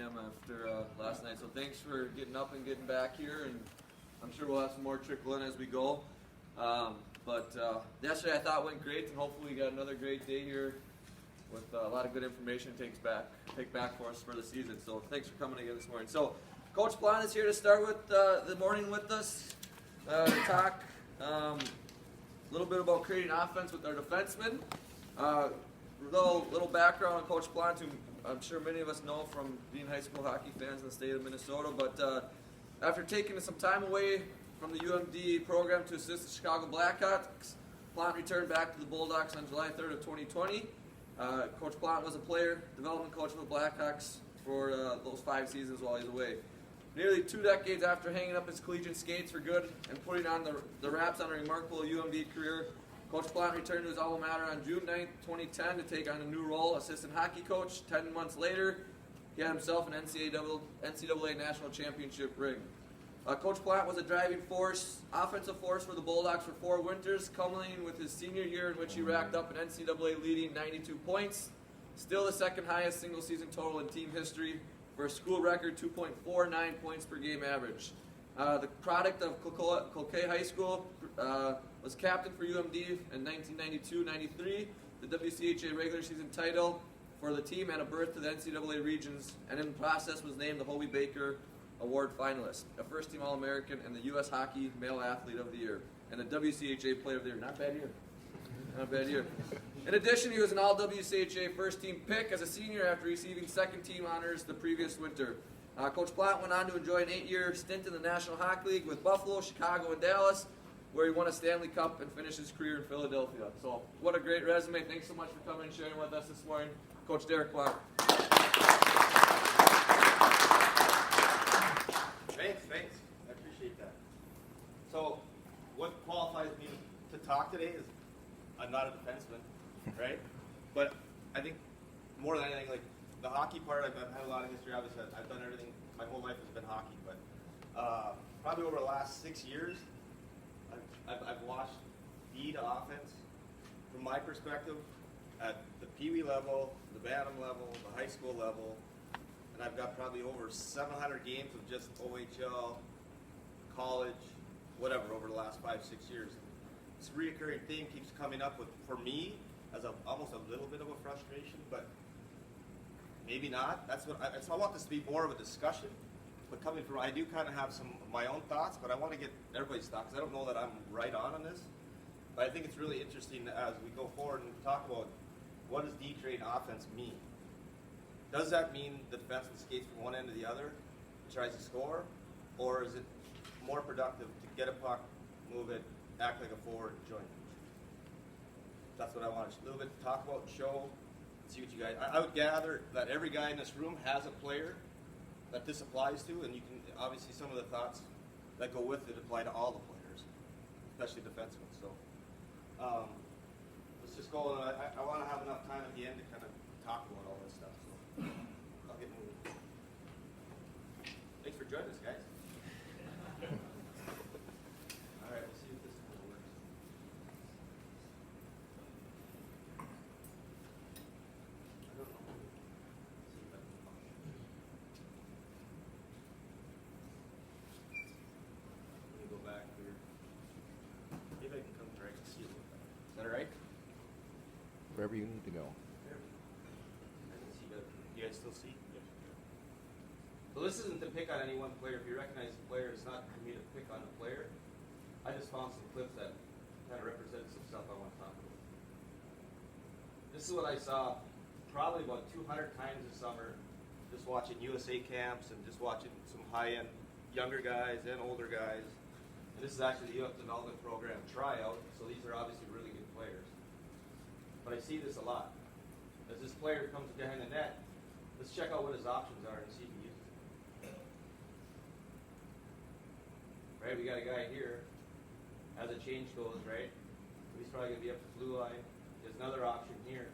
a.m. after last night. So thanks for getting up and getting back here, and I'm sure we'll have some more trickle in as we go. But yesterday I thought went great, and hopefully we got another great day here with a lot of good information to take back for us for the season. So thanks for coming again this morning. So Coach Plante is here to start with the morning with us to talk a little bit about creating offense with our defensemen. Little background on Coach Plante, who I'm sure many of us know from being high school hockey fans in the state of Minnesota. But after taking some time away from the UMD program to assist the Chicago Blackhawks, Plante returned back to the Bulldogs on July 3rd of 2020. Coach Plante was a player development coach for the Blackhawks for those 5 seasons while he's away. Nearly 2 decades after hanging up his collegiate skates for good and putting on the wraps on a remarkable UMD career, Coach Plante returned to his alma mater on June 9th, 2010 to take on a new role, assistant hockey coach. 10 months later, he had himself an NCAA National Championship ring. Coach Plante was a driving force, offensive force for the Bulldogs for 4 winters, culminating with his senior year in which he racked up an NCAA leading 92 points, still the second highest single season total in team history for a school record 2.49 points per game average. The product of Cloquet High School was captain for UMD in 1992-93, the WCHA regular season title for the team and a berth to the NCAA regions, and in the process was named the Hobie Baker Award finalist, a first-team All-American, and the U.S. Hockey Male Athlete of the Year, and the WCHA Player of the Year. Not bad year. Not bad year. In addition, he was an All-WCHA first-team pick as a senior after receiving second-team honors the previous winter. Coach Plante went on to enjoy an 8-year stint in the National Hockey League with Buffalo, Chicago, and Dallas, where he won a Stanley Cup and finished his career in Philadelphia. So, what a great resume. Thanks so much for coming and sharing with us this morning, Coach Derek Plante. Thanks. I appreciate that. So, what qualifies me to talk today is I'm not a defenseman, right? But I think more than anything, like the hockey part, I've had a lot of history. Obviously, I've done everything. My whole life has been hockey. But probably over the last 6 years, I've watched feed offense from my perspective at the Pee Wee level, the Bantam level, the high school level. And I've got probably over 700 games of just OHL, college, whatever, over the last 5-6 years. This reoccurring theme keeps coming up with, for me, as almost a little bit of a frustration, but maybe not. That's what I want this to be more of a discussion. But coming from, I do kind of have some of my own thoughts, but I want to get everybody's thoughts. I don't know that I'm right on this, but I think it's really interesting as we go forward and talk about what does D-train offense mean. Does that mean the defenseman skates from one end to the other and tries to score? Or is it more productive to get a puck, move it, act like a forward, and join? That's what I want to a little bit talk about and show, see what you guys... I would gather that every guy in this room has a player that this applies to, and you can obviously some of the thoughts that go with it apply to all the players, especially defensemen. So let's just go, and I want to have enough time at the end to kind of talk about all this stuff. I'll get moving. Thanks for joining us, guys. All right, we'll see if this one works. I don't know. See if I can function. Let me go back here. Maybe I can come where I can see a little better. Is that all right? Wherever you need to go. You guys still see? Yeah. So this isn't to pick on any one player. If you recognize the player, it's not for me to pick on the player. I just found some clips that kind of represent some stuff I want to talk about. This is what I saw probably about 200 times this summer, just watching USA camps and just watching some high-end younger guys and older guys. And this is actually the youth development program tryout, so these are obviously really good players. But I see this a lot. As this player comes behind the net, let's check out what his options are and see if he uses it. Right, we got a guy here, as a change goes, right? He's probably going to be up the blue line. There's another option here.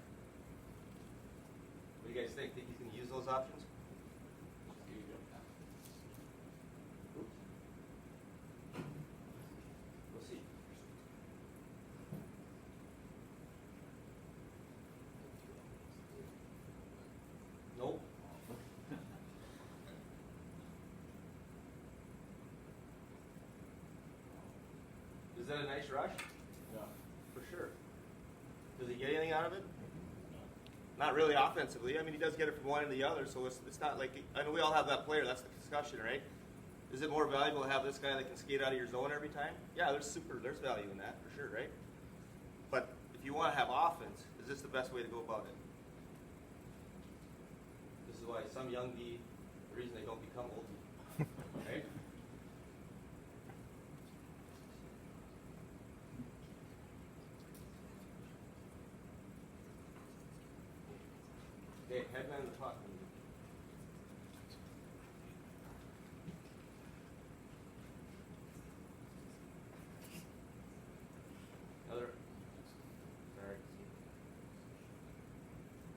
What do you guys think? Think he's going to use those options? Here you go. Oops. We'll see. Nope. that a nice rush? Yeah. For sure. Does he get anything out of it? Not really offensively. I mean, he does get it from one to the other, so it's not like, I know we all have that player, that's the discussion, right? Is it more valuable to have this guy that can skate out of your zone every time? Yeah, there's value in that, for sure, right? But if you want to have offense, is this the best way to go about it? This is why some young D, the reason they don't become old D, right? Okay, headman the puck.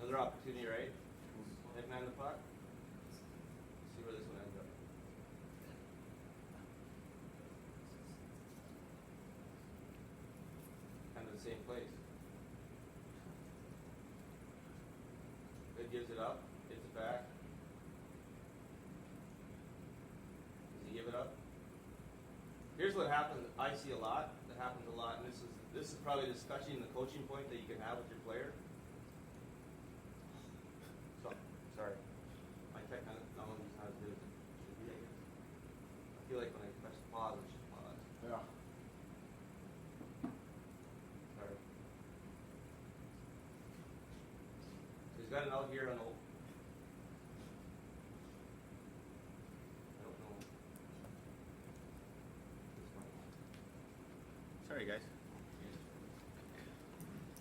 Another opportunity, right? Headman the puck. See where this one ends up. Kind of the same place. It gives it up, gets it back. Does he give it up? Here's what happens. I see a lot. That happens a lot, and this is probably the discussion, the coaching point that you can have with your player. So, sorry, my technology is not as good as it should be. I feel like when I press pause, it should pause. Yeah. Sorry. So he's got an out here on the. I don't know. This one. Sorry, guys.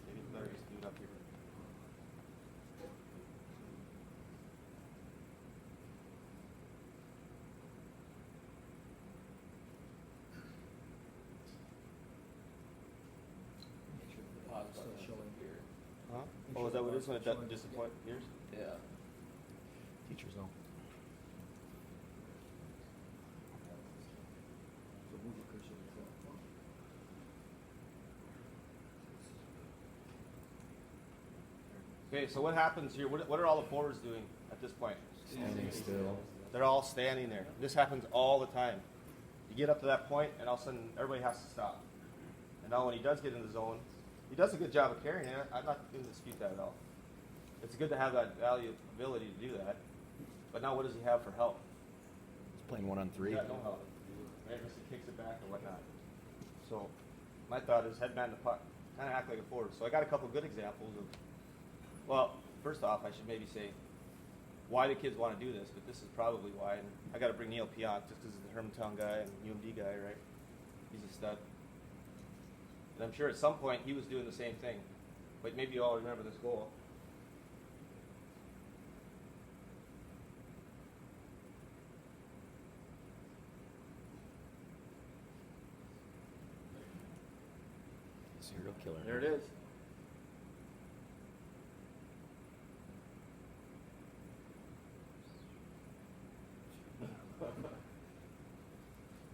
Maybe it's better just do it up here. Still showing here. Huh? Oh, is that what it is when it doesn't disappoint yours? Yeah. Teachers know. So move the cursor to the front. Okay, so what happens here? What are all the forwards doing at this point? Standing still. They're all standing there. This happens all the time. You get up to that point, and all of a sudden, everybody has to stop. And now when he does get in the zone, he does a good job of carrying it. I'm not going to dispute that at all. It's good to have that ability to do that. But now what does he have for help? He's playing 1-on-3. He's got no help. Right? Unless he kicks it back or whatnot. So my thought is headman the puck. Kind of act like a forward. So I got a couple good examples of, well, first off, I should maybe say, why do kids want to do this? But this is probably why. And I got to bring Neil Pionk just because he's the Hermantown guy and UMD guy, right? He's a stud. And I'm sure at some point he was doing the same thing. But maybe you all remember this goal. Serial killer. There it is.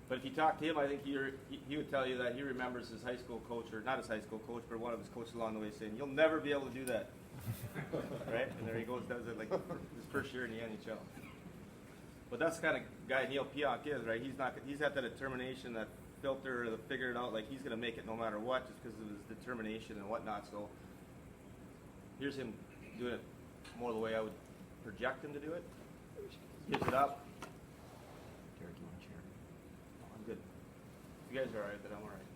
But if you talk to him, I think he would tell you that he remembers his high school coach, or not his high school coach, but one of his coaches along the way saying, "You'll never be able to do that." Right? And there he goes, does it like his first year in the NHL. But that's the kind of guy Neil Pionk is, right? He's got that determination, that filter, to figure it out. Like he's going to make it no matter what, just because of his determination and whatnot. So here's him doing it more the way I would project him to do it. Gives it up. Derek, you want a chair? Oh, I'm good. You guys are alright, but I'm alright.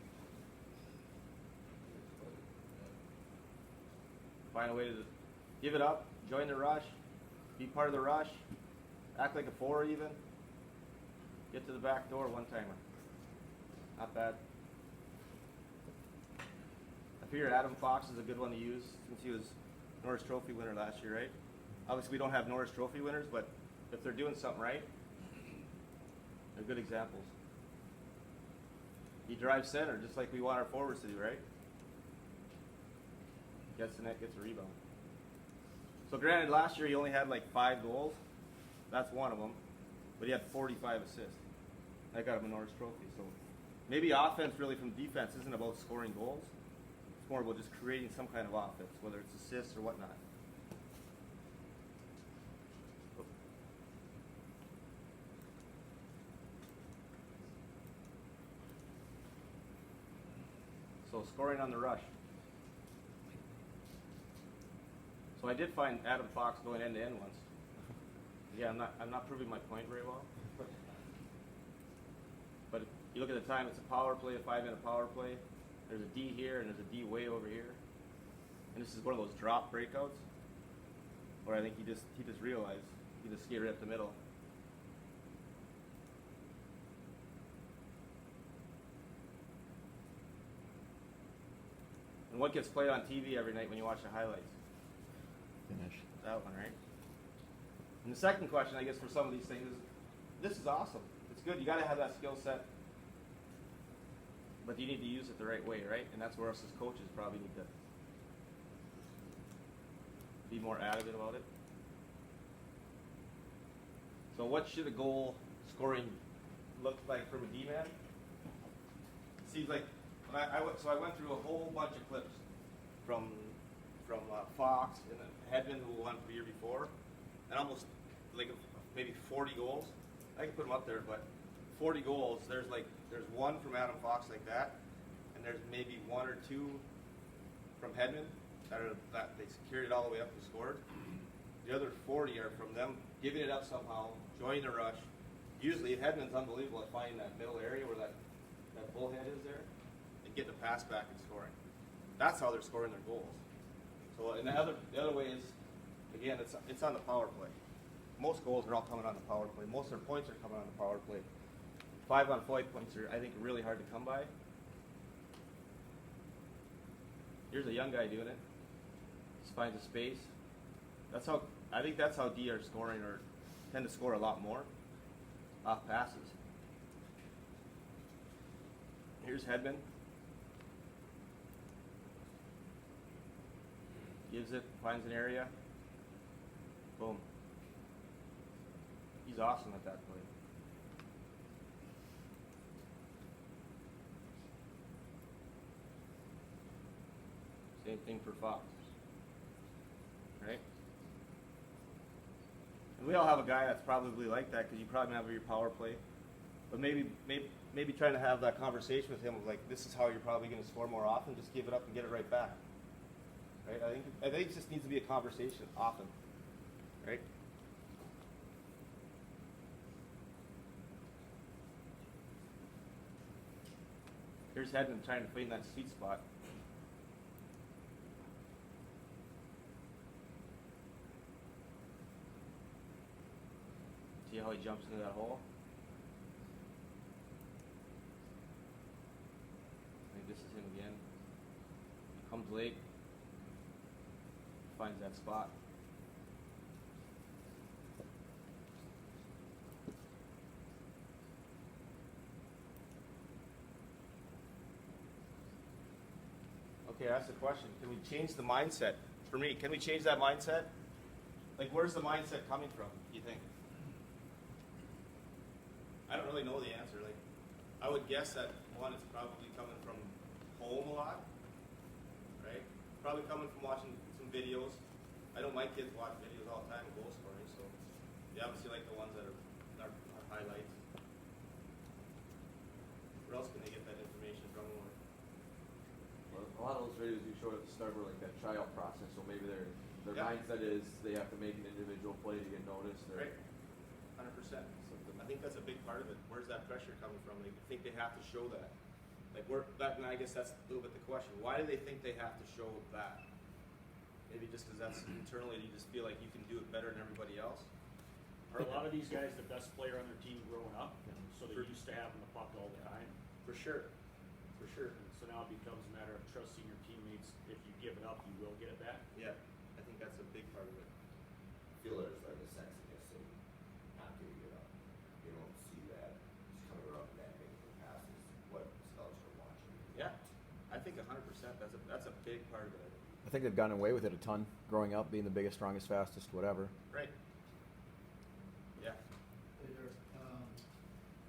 Find a way to give it up, join the rush, be part of the rush, act like a forward even. Get to the back door, one-timer. Not bad. I figure Adam Fox is a good one to use since he was Norris Trophy winner last year, right? Obviously we don't have Norris Trophy winners, but if they're doing something right, they're good examples. He drives center just like we want our forwards to do, right? Gets the net, gets a rebound. So granted, last year he only had like 5 goals. That's one of them. But he had 45 assists. That got him a Norris Trophy. So maybe offense really from defense isn't about scoring goals. It's more about just creating some kind of offense, whether it's assists or whatnot. So scoring on the rush. So I did find Adam Fox going end to end once. Yeah, I'm not proving my point very well. But if you look at the time, it's a power play, a 5-minute power play. There's a D here and there's a D way over here. And this is one of those drop breakouts where I think he just realized he just skated right up the middle. And what gets played on TV every night when you watch the highlights? Finish. That one, right? And the second question, I guess, for some of these things is, this is awesome. It's good. You got to have that skill set, but you need to use it the right way, right? And that's where us as coaches probably need to be more adamant about it. So, what should a goal scoring look like from a D-man? Seems like when I went through a whole bunch of clips from Fox and then Hedman, who won the year before, and almost like maybe 40 goals. I can put them up there, but 40 goals. There's one from Adam Fox like that, and there's maybe one or two from Hedman that they carried it all the way up and scored. The other 40 are from them giving it up somehow, joining the rush. Usually, Hedman's unbelievable at finding that middle area where that bullhead is there, and getting the pass back and scoring. That's how they're scoring their goals. So, and the other way is, again, it's on the power play. Most goals are all coming on the power play. Most of their points are coming on the power play. 5-on-5 points are, I think, really hard to come by. Here's a young guy doing it. Just finds a space. I think that's how D are scoring, or tend to score a lot more off passes. Here's Hedman. Gives it, finds an area. Boom. He's awesome at that play. Same thing for Fox. Right? And we all have a guy that's probably like that, because you probably have your power play. But maybe trying to have that conversation with him of like, this is how you're probably going to score more often. Just give it up and get it right back. Right? I think it just needs to be a conversation often. Right? Here's Hedman trying to find that sweet spot. See how he jumps into that hole? I think this is him again. Comes late. Finds that spot. Okay, that's the question. Can we change the mindset? For me, can we change that mindset? Like, where's the mindset coming from, do you think? I don't really know the answer. Like, I would guess that one, it's probably coming from home a lot, right? Probably coming from watching some videos. I know my kids watch videos all the time of goal scoring, so they obviously like the ones that are highlights. Where else can they get that information from? Well, a lot of those videos you showed at the start were like that tryout process, so maybe their Yeah. mindset is they have to make an individual play to get noticed. Or Right. 100%. I think that's a big part of it. Where's that pressure coming from? They think they have to show that. Like, and I guess that's a little bit the question. Why do they think they have to show that? Maybe just because that's internally, you just feel like you can do it better than everybody else. Are a lot of these guys the best player on their team growing up? So they're used to having the puck all the time. For sure. For sure. And so now it becomes a matter of trusting your teammates. If you give it up, you will get it back. Yeah. I think that's a big part of it. Fielders are the sexiness in not giving it up. You don't see that just coming up and that making the passes. What scouts are watching. Yeah. I think 100%. That's a big part of it. I think they've gotten away with it a ton growing up, being the biggest, strongest, fastest, whatever. Right. Yeah. Hey there.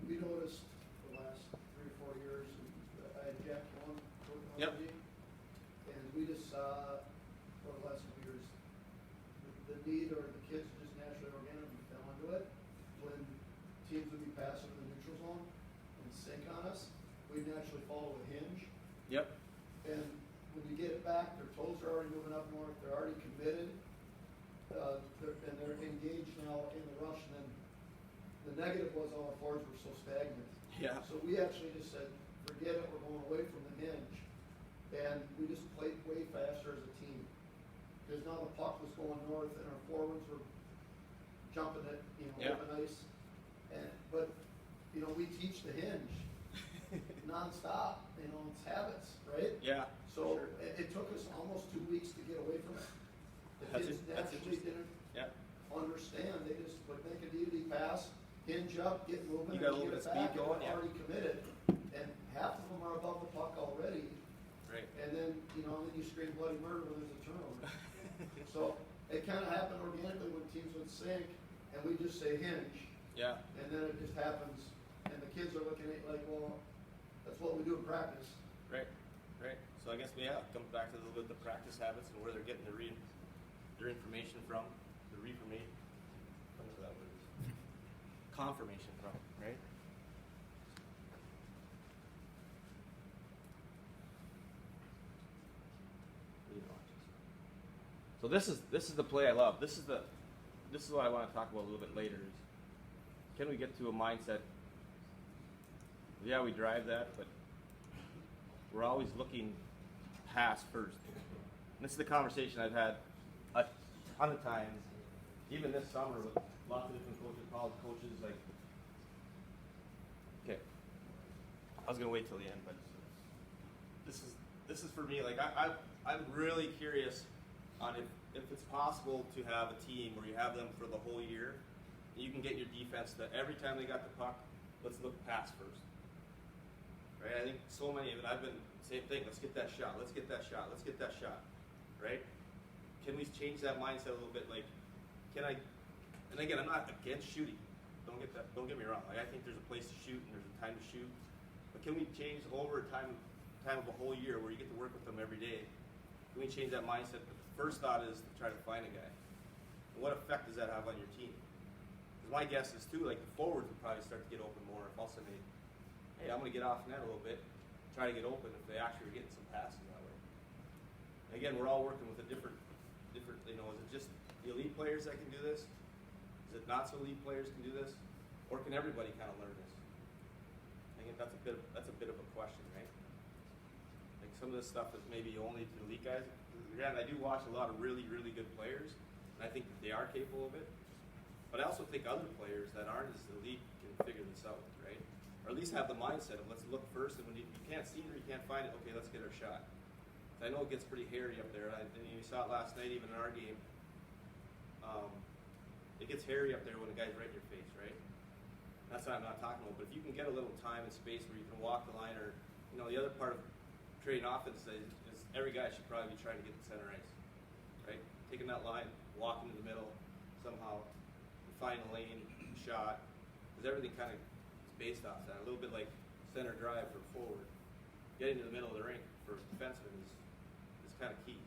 We noticed the last 3 or 4 years, I had Jack one working on Yep. the team, and we just saw for the last couple years the need, or the kids just naturally organically fell into it. When teams would be passing in the neutral zone and sink on us, we'd naturally follow a hinge. Yep. back, their toes are already moving up north, they're already committed. And they're engaged now in the rush, and then the negative was all our forwards were so stagnant. Yeah. So we actually just said, forget it, we're going away from the hinge. And we just played way faster as a team. Because now the puck was going north and our forwards were jumping it, Yeah. open ice. But we teach the hinge nonstop, it's habits, right? Yeah. So sure. it took us almost 2 weeks to get away from it. The That's kids that's naturally interesting. didn't Yeah. understand. They just would make a DD pass, hinge up, get moving, You got a and little get bit of it back, speed and going, they're yeah. already committed. And half of them are above the puck already. Right. And then, then you scream bloody murder when there's a turnover. So it kind of happened organically when teams would sink, and we just say hinge, Yeah. and then it just happens. And the kids are looking at it like, well, that's what we do in practice. Right. Right. So I guess it comes back to a little bit the practice habits and where they're getting their information from, the reformation. Whatever that word is. Confirmation from, right? So this is the play I love. This is what I want to talk about a little bit later. Is can we get to a mindset? Yeah, we drive that, but we're always looking past first. And this is the conversation I've had a ton of times, even this summer with lots of different coaches, college coaches. Like, okay, I was gonna wait till the end, but this is for me. Like, I'm really curious on if it's possible to have a team where you have them for the whole year, and you can get your defense to every time they got the puck, let's look past first. Right? I think so many of it, I've been, same thing, let's get that shot, let's get that shot, let's get that shot, right? Can we change that mindset a little bit? Like, and again, I'm not against shooting, don't get me wrong, like I think there's a place to shoot and there's a time to shoot, but can we change over time of a whole year where you get to work with them every day? Can we change that mindset? But the first thought is to try to find a guy. And what effect does that have on your team? Because my guess is too, like the forwards would probably start to get open more if all of a sudden hey, I'm going to get off net a little bit, try to get open if they actually are getting some passes that way. And again, we're all working with a different, is it just the elite players that can do this? Is it not so elite players can do this? Or can everybody kind of learn this? I think that's a bit of a question, right? Like some of this stuff is maybe only to the elite guys. Again, I do watch a lot of really, really good players, and I think that they are capable of it. But I also think other players that aren't as elite can figure this out, right? Or at least have the mindset of let's look first, and when you can't see it or you can't find it, okay, let's get our shot. I know it gets pretty hairy up there, and you saw it last night even in our game. It gets hairy up there when the guy's right in your face, right? That's what I'm not talking about. But if you can get a little time and space where you can walk the line, or the other part of trading offense is every guy should probably be trying to get the center ice, right? Taking that line, walking to the middle, somehow find a lane, shot, because everything kind of based off that. A little bit like center drive for forward. Getting to the middle of the rink for defensemen is kind of key.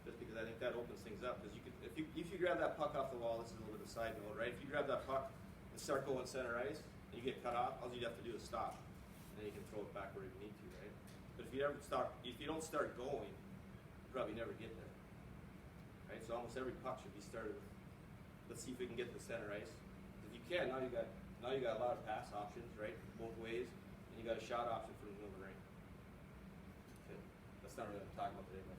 Just because I think that opens things up. Because if you grab that puck off the wall, this is a little bit of a side note, right? If you grab that puck and start going center ice, and you get cut off, all you have to do is stop, and then you can throw it back where you need to, right? But if you don't start going, you probably never get there, right? So almost every puck should be started with, let's see if we can get to the center ice. If you can, now you got a lot of pass options, right, both ways, and you got a shot option from the middle of the ring. Okay. That's not really what I'm talking about today, but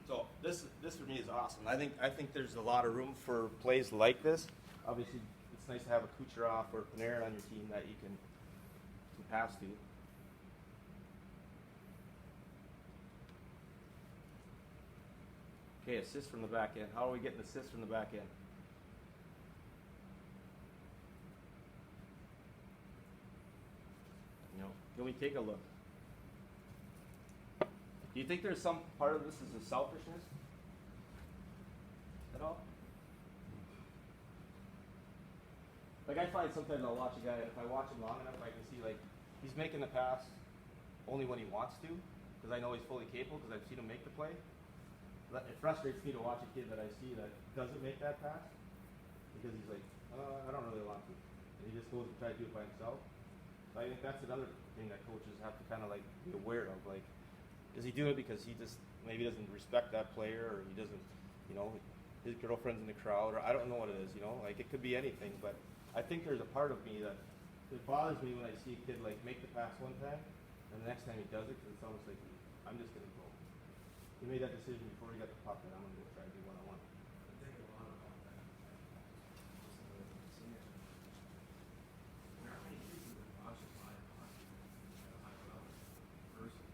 so this for me is awesome. I think there's a lot of room for plays like this. Obviously, it's nice to have a Kucherov or Panarin on your team that you can pass to. Okay, assist from the back end. How are we getting assists from the back end? Can we take a look? Do you think there's some part of this is a selfishness at all? Like I find sometimes I'll watch a guy, and if I watch him long enough, I can see like he's making the pass only when he wants to, because I know he's fully capable, because I've seen him make the play. It frustrates me to watch a kid that I see that doesn't make that pass, because he's like, I don't really want to, and he just goes and tries to do it by himself. So I think that's another thing that coaches have to kind of like be aware of. Like, is he doing it because he just maybe doesn't respect that player, or he doesn't, you know, his girlfriend's in the crowd, or I don't know what it is, you know, like it could be anything. But I think there's a part of me that it bothers me when I see a kid like make the pass one time, and the next time he does it, because it's almost like I'm just gonna go. He made that decision before he got the puck, and I'm gonna go try to do what I want. I think a lot about that. Just the way I'm seeing it. There are many kids who've been watching live hockey at a high level, person,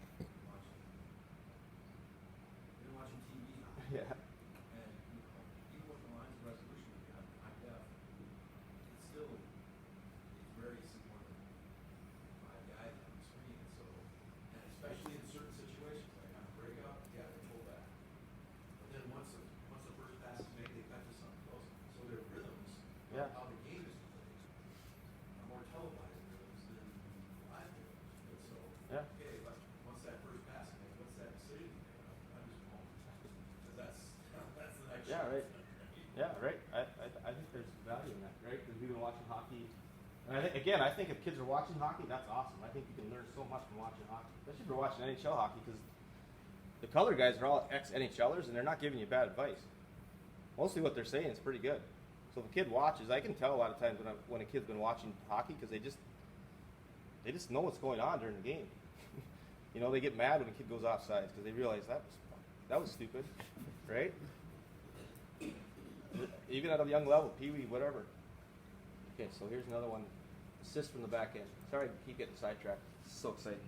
watching TV now. Yeah. And, you know, even with the lines of resolution we have, high def, it's still, it's very similar to five guys on the screen, so, and especially in certain situations, like on a breakout, yeah, they pull back. But then once the first pass is made, they cut to something close, so their rhythms, Yeah. how the game is played, are more televised rhythms than live rhythms, and so, Yeah. okay, but once that first pass is made, what's that decision you make? I'm just home, because that's the next Yeah, shot. right. Yeah, right. I think there's value in that, right? Because we've been watching hockey, and I think if kids are watching hockey, that's awesome. I think you can learn so much from watching hockey, especially if you're watching NHL hockey, because the color guys are all ex-NHLers, and they're not giving you bad advice. Mostly what they're saying is pretty good. So if a kid watches, I can tell a lot of times when a kid's been watching hockey, because they just know what's going on during the game. You know, they get mad when a kid goes offsides because they realize that was stupid, right? Even at a young level, pee-wee, whatever. Okay, so here's another one. Assist from the back end. Sorry to keep getting sidetracked. This is so exciting.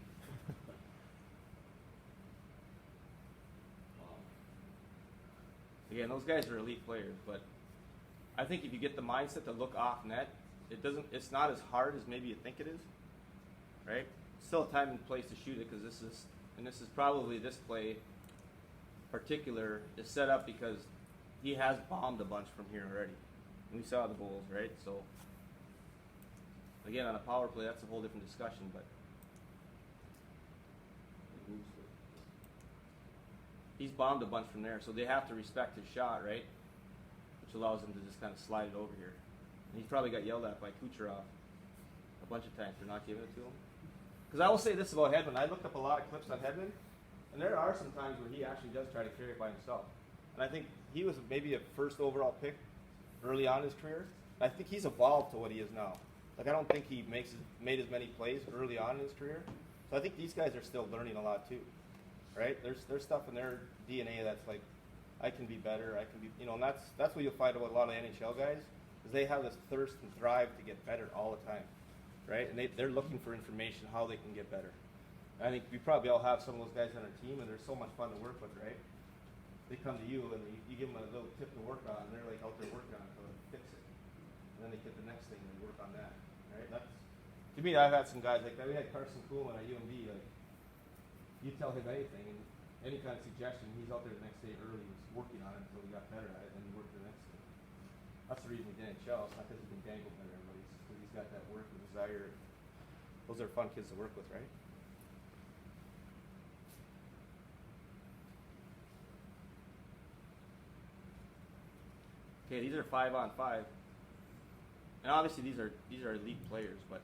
Again, those guys are elite players, but I think if you get the mindset to look off net, it's not as hard as maybe you think it is, right? Still a time and place to shoot it, because this is probably this play particular is set up because he has bombed a bunch from here already. We saw the goals, right? So again, on a power play, that's a whole different discussion, but he's bombed a bunch from there, so they have to respect his shot, right? Which allows him to just kind of slide it over here. And he's probably got yelled at by Kucherov a bunch of times for not giving it to him. Because I will say this about Hedman. I looked up a lot of clips on Hedman, and there are some times where he actually does try to carry it by himself. And I think he was maybe a first overall pick early on in his career. I think he's evolved to what he is now. Like, I don't think he made as many plays early on in his career. So I think these guys are still learning a lot too, right? There's stuff in their DNA that's like, I can be better, I can be, you know, and that's what you'll find about a lot of NHL guys, is they have this thirst and thrive to get better all the time, right? And they're looking for information how they can get better. And I think we probably all have some of those guys on our team, and they're so much fun to work with, right? They come to you and you give them a little tip to work on, and they're like out there working on it to fix it. And then they get the next thing and they work on that, right? That's, to me, I've had some guys like that. We had Carson Kuhlman at UMD. Like, you tell him anything, and any kind of suggestion, he's out there the next day early, was working on it until he got better at it, and he worked the next day. That's the reason he did NHL. It's not because he can dangle better, but it's because he's got that work and desire. Those are fun kids to work with, right? Okay, these are 5-on-5, and obviously these are elite players, but